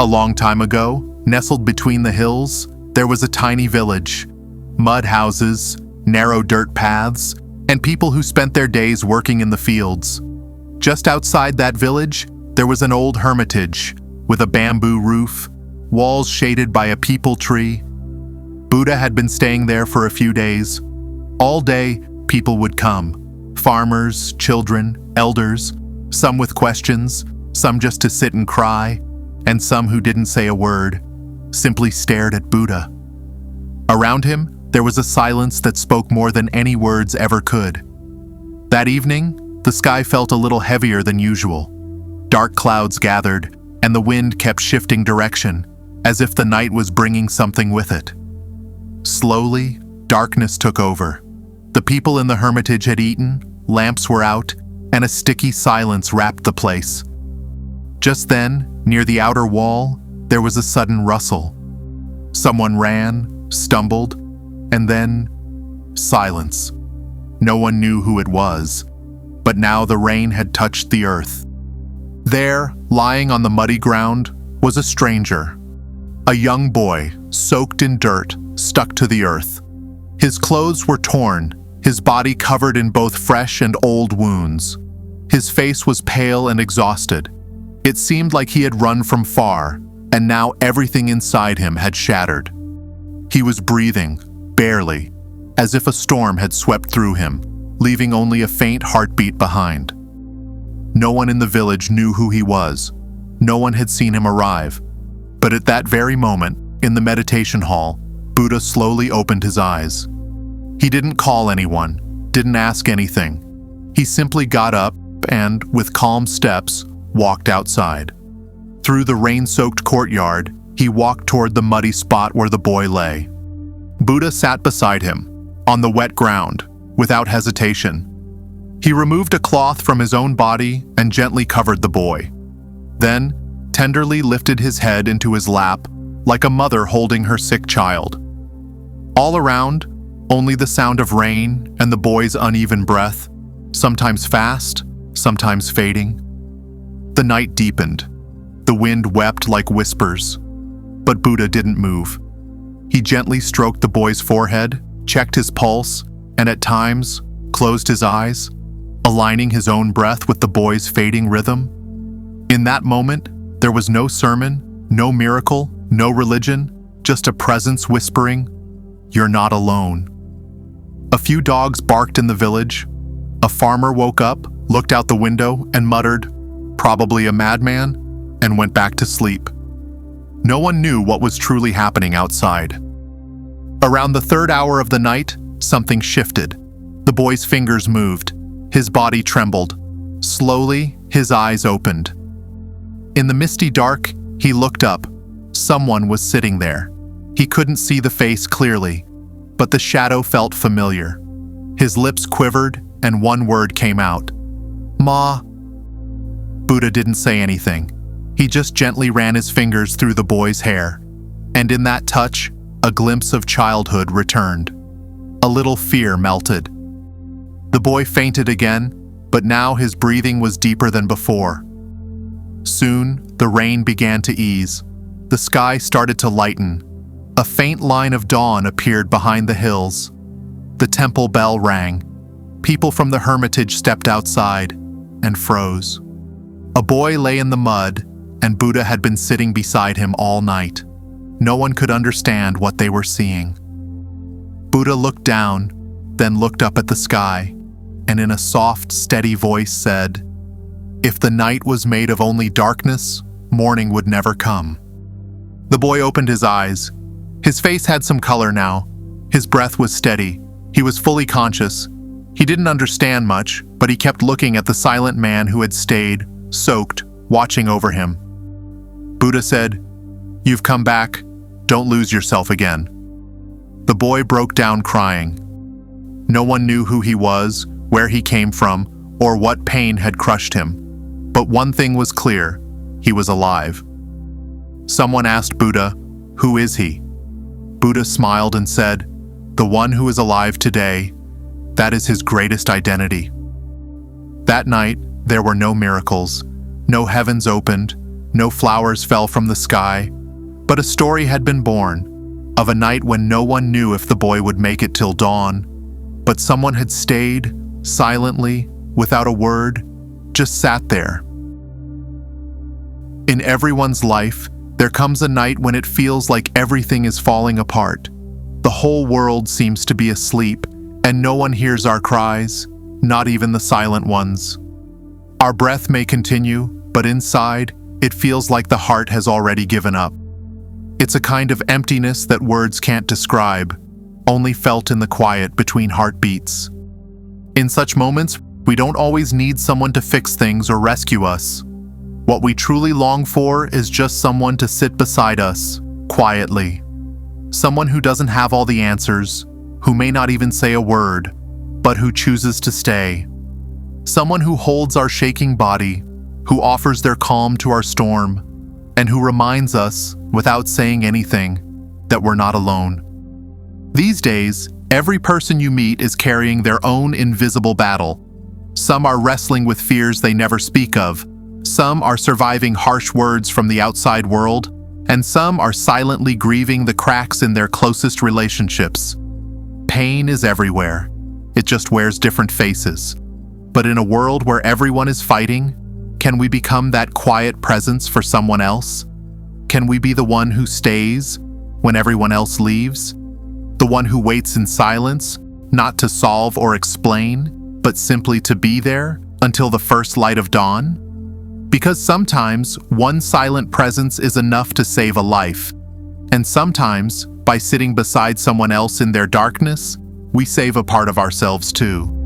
A long time ago, nestled between the hills, there was a tiny village. Mud houses, narrow dirt paths, and people who spent their days working in the fields. Just outside that village, there was an old hermitage with a bamboo roof, walls shaded by a peepal tree. Buddha had been staying there for a few days. All day, people would come. Farmers, children, elders, some with questions, some just to sit and cry, and some who didn't say a word, simply stared at Buddha. Around him, there was a silence that spoke more than any words ever could. That evening, the sky felt a little heavier than usual. Dark clouds gathered, and the wind kept shifting direction, as if the night was bringing something with it. Slowly, darkness took over. The people in the hermitage had eaten, lamps were out, and a sticky silence wrapped the place. Just then, near the outer wall, there was a sudden rustle. Someone ran, stumbled, and then silence. No one knew who it was, but now the rain had touched the earth. There, lying on the muddy ground, was a stranger. A young boy, soaked in dirt, stuck to the earth. His clothes were torn, his body covered in both fresh and old wounds. His face was pale and exhausted. It seemed like he had run from far, and now everything inside him had shattered. He was breathing, barely, as if a storm had swept through him, leaving only a faint heartbeat behind. No one in the village knew who he was. No one had seen him arrive. But at that very moment, in the meditation hall, Buddha slowly opened his eyes. He didn't call anyone, didn't ask anything. He simply got up and, with calm steps, walked outside. Through the rain-soaked courtyard, he walked toward the muddy spot where the boy lay. Buddha sat beside him, on the wet ground, without hesitation. He removed a cloth from his own body and gently covered the boy. Then, tenderly lifted his head into his lap, like a mother holding her sick child. All around, only the sound of rain and the boy's uneven breath, sometimes fast, sometimes fading. The night deepened. The wind wept like whispers. But Buddha didn't move. He gently stroked the boy's forehead, checked his pulse, and at times closed his eyes, aligning his own breath with the boy's fading rhythm. In that moment, there was no sermon, no miracle, no religion, just a presence whispering, "You're not alone." A few dogs barked in the village. A farmer woke up, looked out the window, and muttered, "Probably a madman," and went back to sleep. No one knew what was truly happening outside. Around the third hour of the night, something shifted. The boy's fingers moved. His body trembled. Slowly, his eyes opened. In the misty dark, he looked up. Someone was sitting there. He couldn't see the face clearly, but the shadow felt familiar. His lips quivered, and one word came out. "Ma." Buddha didn't say anything. He just gently ran his fingers through the boy's hair, and in that touch, a glimpse of childhood returned. A little fear melted. The boy fainted again, but now his breathing was deeper than before. Soon, the rain began to ease. The sky started to lighten. A faint line of dawn appeared behind the hills. The temple bell rang. People from the hermitage stepped outside and froze. A boy lay in the mud, and Buddha had been sitting beside him all night. No one could understand what they were seeing. Buddha looked down, then looked up at the sky, and in a soft, steady voice said, "If the night was made of only darkness, morning would never come." The boy opened his eyes. His face had some color now. His breath was steady. He was fully conscious. He didn't understand much, but he kept looking at the silent man who had stayed, soaked, watching over him. Buddha said, "You've come back. Don't lose yourself again." The boy broke down crying. No one knew who he was, where he came from, or what pain had crushed him. But one thing was clear: he was alive. Someone asked Buddha, "Who is he?" Buddha smiled and said, "The one who is alive today, that is his greatest identity." That night, there were no miracles, no heavens opened, No flowers fell from the sky, but a story had been born of a night when no one knew if the boy would make it till dawn. But someone had stayed, silently, without a word, just sat there. In everyone's life, there comes a night when it feels like everything is falling apart. The whole world seems to be asleep, and no one hears our cries, not even the silent ones. Our breath may continue, but inside, it feels like the heart has already given up. It's a kind of emptiness that words can't describe, only felt in the quiet between heartbeats. In such moments, we don't always need someone to fix things or rescue us. What we truly long for is just someone to sit beside us, quietly. Someone who doesn't have all the answers, who may not even say a word, but who chooses to stay. Someone who holds our shaking body, who offers their calm to our storm, and who reminds us, without saying anything, that we're not alone. These days, every person you meet is carrying their own invisible battle. Some are wrestling with fears they never speak of. Some are surviving harsh words from the outside world, and some are silently grieving the cracks in their closest relationships. Pain is everywhere. It just wears different faces. But in a world where everyone is fighting, can we become that quiet presence for someone else? Can we be the one who stays when everyone else leaves? The one who waits in silence, not to solve or explain, but simply to be there until the first light of dawn? Because sometimes one silent presence is enough to save a life. And sometimes, by sitting beside someone else in their darkness, we save a part of ourselves too.